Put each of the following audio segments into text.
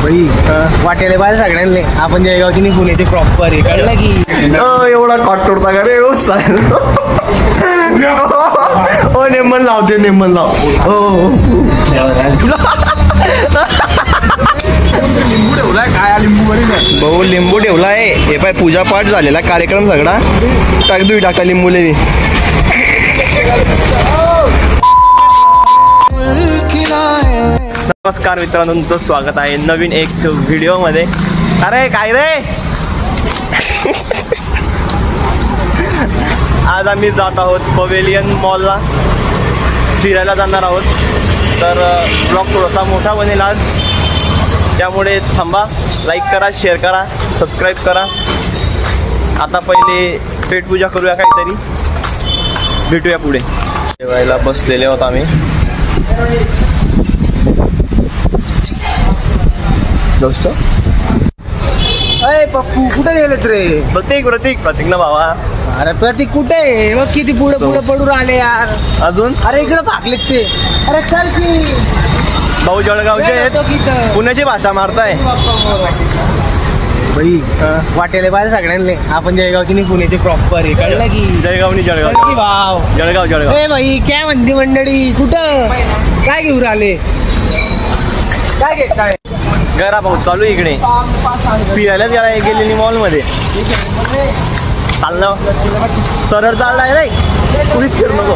भाई वाटेले बाहेर सगळ्यांनी आपण जळगावची नाही पुण्याचे प्रॉपर आहे कळलं की एवढा कॉट तोडता का रे हो नेमन लावते नेमन लाव हो लिंबू ठेवलाय काय लिंबू बरी नाही भाऊ लिंबू ठेवलाय हे पाय पूजा पाठ झालेला कार्यक्रम सगळा टाका लिंबूले नमस्कार मित्रांनो, तुमचं स्वागत आहे नवीन एक व्हिडिओ मध्ये. अरे काय रे आज आम्ही जात आहोत पवेलियन मॉलला फिरायला जाणार आहोत. तर ब्लॉग थोडासा मोठा बनेल आज, त्यामुळे थांबा, लाईक करा, शेअर करा, सबस्क्राईब करा. आता पहिले पेटपूजा करूया, काहीतरी भेटूया पुढे. जेवायला बसलेले आहोत आम्ही. दोस्त अय पप्पू कुठे गेलेत रे? प्रतीक ना भावा. अरे प्रतीक कुठे आहे? मग किती पुढे पडून आले यार अजून. अरे इकडे भागलेत ते. अरे चल की भाऊ जळगावचे आहेत, पुण्याची भाषा मारताय भाई. वाटेले बाहेर सगळ्यांनी आपण जळगावची नाही पुण्याचे प्रॉपर आहे कळलं की जळगाव भाव जळगाव. ए भाई काय म्हणते मंडळी? कुठं काय घेऊन आले? काय घेत काय गरा पाऊस चालू इकडे. फिरायला गेलेली मॉल मध्ये चाललं सरळ चाललाय रे, कुणीच फिरू नको.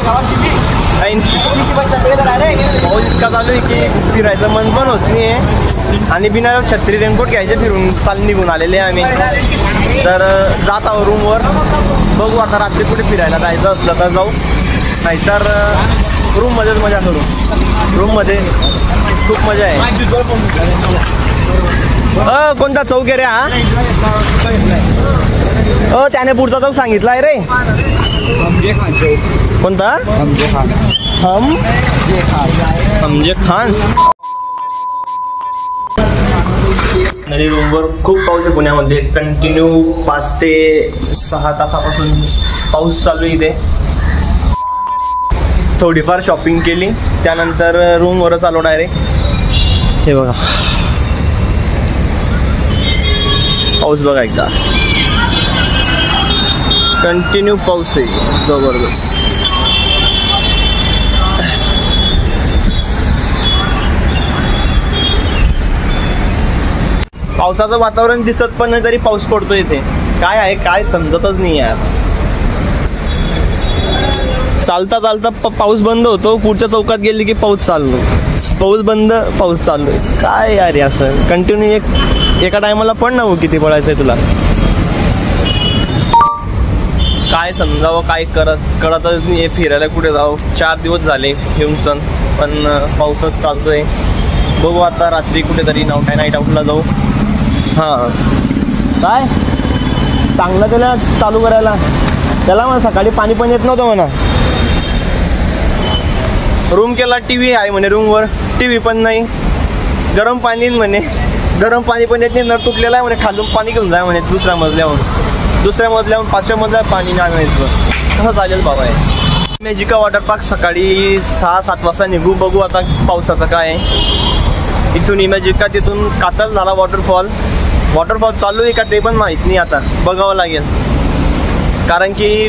पाऊस इतका चालू आहे की फिरायचं मन पण होत नाही आणि बिना छत्री रेनकोट घ्यायचे फिरून निघून आलेले आम्ही. तर जात आहोत रूमवर. बघू आता रात्री कुठे फिरायला जायचं असलं तर जाऊ, नाहीतर रूममध्येच मजा करू. रूममध्ये खूप मजा आहे. कोणता चौक आहे रे हा? त्याने पुढचा चौक सांगितलाय रे. कोणता? हमजे खान. नदी रूमवर खूप पाऊस आहे पुण्यामध्ये. कंटिन्यू 5 ते 6 तासापासून पाऊस चालू आहे इथे. थोडीफार शॉपिंग केली, त्यानंतर रूमवरच आलो डायरेक्ट. हे बघा पाऊस बघा, एकदा कंटिन्यू पाऊस आहे जबरदस्त. पावसाचं वातावरण दिसत पण नाही तरी पाऊस पडतो इथे. काय आहे काय समजतच नाही यार. चालता चालता पाऊस बंद होतो, पुढच्या चौकात गेली की पाऊस चालू, पाऊस बंद, पाऊस चालू. काय यार असं कंटिन्यू एका टायमाला पण ना हो, किती पडायचंय तुला? काय समजावं, काय कळतच नाही. हे फिरायला कुठे जाऊ? 4 दिवस झाले येऊन सण, पण पाऊसच चालतोय. बघू आता रात्री कुठेतरी नाईट आउटला जाऊ. हां काय चांगलं त्याला चालू करायला, त्याला मला सकाळी पाणी पण येत नव्हतं म्हणा. रूम केला, TV आहे म्हणे रूमवर, TV पण नाही. गरम पाणी म्हणे, गरम पाणी पण येत नाही. नळ तुटलेला आहे म्हणे, खालून पाणी घेऊन जाय म्हणे दुसऱ्या मजल्याहून 5व्या मजल्यावर पाणी नाही आणायचं. कसं चालेल बाबा आहे. मॅजिका वॉटर पार्क सकाळी 6-7 वाजता निघू. बघू आता पावसाचं काय आहे. इथून इमॅजिका, तिथून कातल झाला वॉटरफॉल चालू आहे का ते पण माहीत नाही. आता बघावं लागेल, कारण की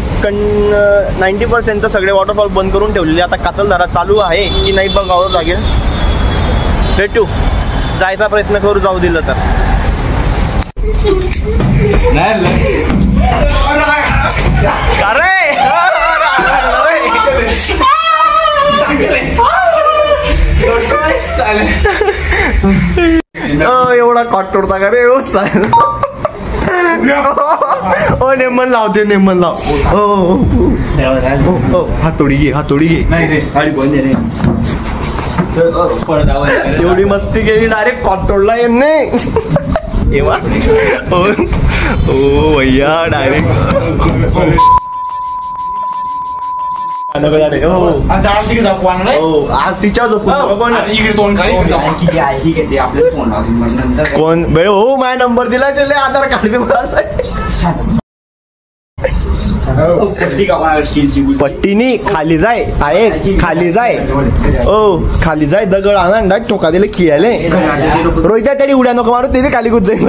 90% तर सगळे वॉटरफॉल बंद करून ठेवलेले. आता कातलधारा चालू आहे की नाही बघावं लागेल. भेटू, जायचा प्रयत्न करू, जाऊ दिलं तर. एवढा कॉट तोडता का रे हो नेमन लावते नेमन लाव हो. हातोडी घे नाही रे, एवढी मस्ती केली, डायरेक्ट कॉट तोडला यांनी. ओ भैया डायरेक्ट आज तिच्या कोण हो माझा नंबर दिला त्याला आधार कार्ड पट्टीनी खाली जाय आहे खाली जाय ओ खाली जाय दगड आणा डायरेक्ट ठोका दिले खिळाले रोहित्या तरी उड्या नको मारू ते खाली कूद जाईल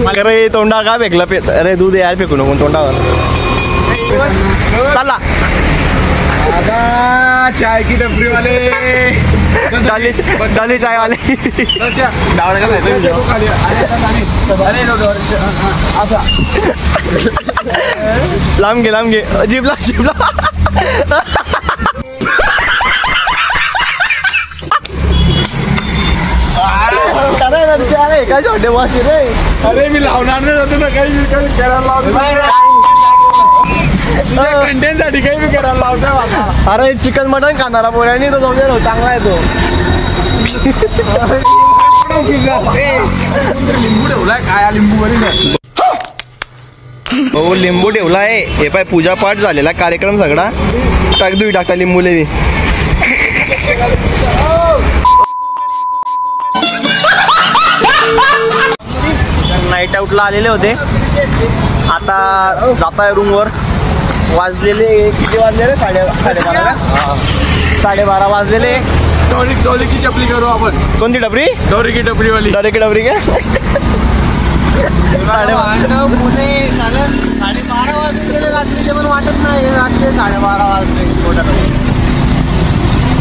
अरे तोंडा का फेकला अरे दूध यार फेकू नको तोंडावर चला चाय की टपरी वाले डाली चाय वाले लांब घे जिबला काय छोटे वाशी रे अरे मी लावणार नाही जातो ना काही करायला लावतो कंटेंट साठी काही मी करायला लावतो अरे चिकन मटन खाणारा पोळ्यानी तो समजेल चांगला आहे तो लिंबू ठेवलाय काय लिंबू वरी हो लिंबू ठेवलाय हे पाय पूजा पाठ झालेला कार्यक्रम सगळा टाकता लिंबू लेवी नाईट आउटला आलेले होते आता जाताय रूमवर वाजलेले किती वाजलेले 12:30 वाजलेले डोरी की चपली करू आपण कोणती डबरी डोरी की टपरी वाली डबरी काय 12:30 वाजले रात्री जेवण वाटत नाही रात्री 12:30 वाजले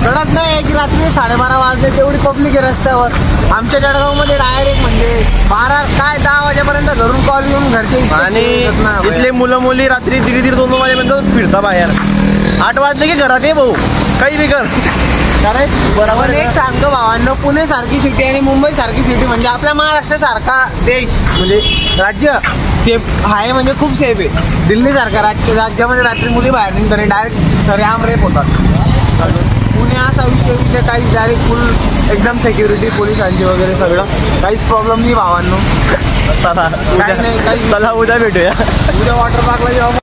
कळत नाही की रात्री 12:30 वाजले तेवढी पब्लिक आहे रस्त्यावर आमच्या जळगावमध्ये डायरेक्ट म्हणजे 10 वाजेपर्यंत घरून कॉल येऊन घरचे आणि इथले मुलं मुली रात्री 1:30-2 वाजेपर्यंत फिरता बाहेर 8 वाजले की घरात ये भाऊ काही बी कर बरोबर एक सांगतो भावांनो पुणे सारखी सिटी आणि मुंबई सारखी सिटी म्हणजे आपल्या महाराष्ट्र सारखा देश म्हणजे राज्य सेफ आहे म्हणजे खूप सेफ आहे दिल्ली सारखा राज्यामध्ये रात्री मुली बाहेर निघताना डायरेक्ट सरेआम रेप होतात पुणे असा विषय काही डायरेक्ट फुल एकदम सिक्युरिटी पोलिसांची वगैरे सगळं काहीच प्रॉब्लेम नाही भावांनो चला उद्या भेटूया उद्या वॉटर पार्कला जेव्हा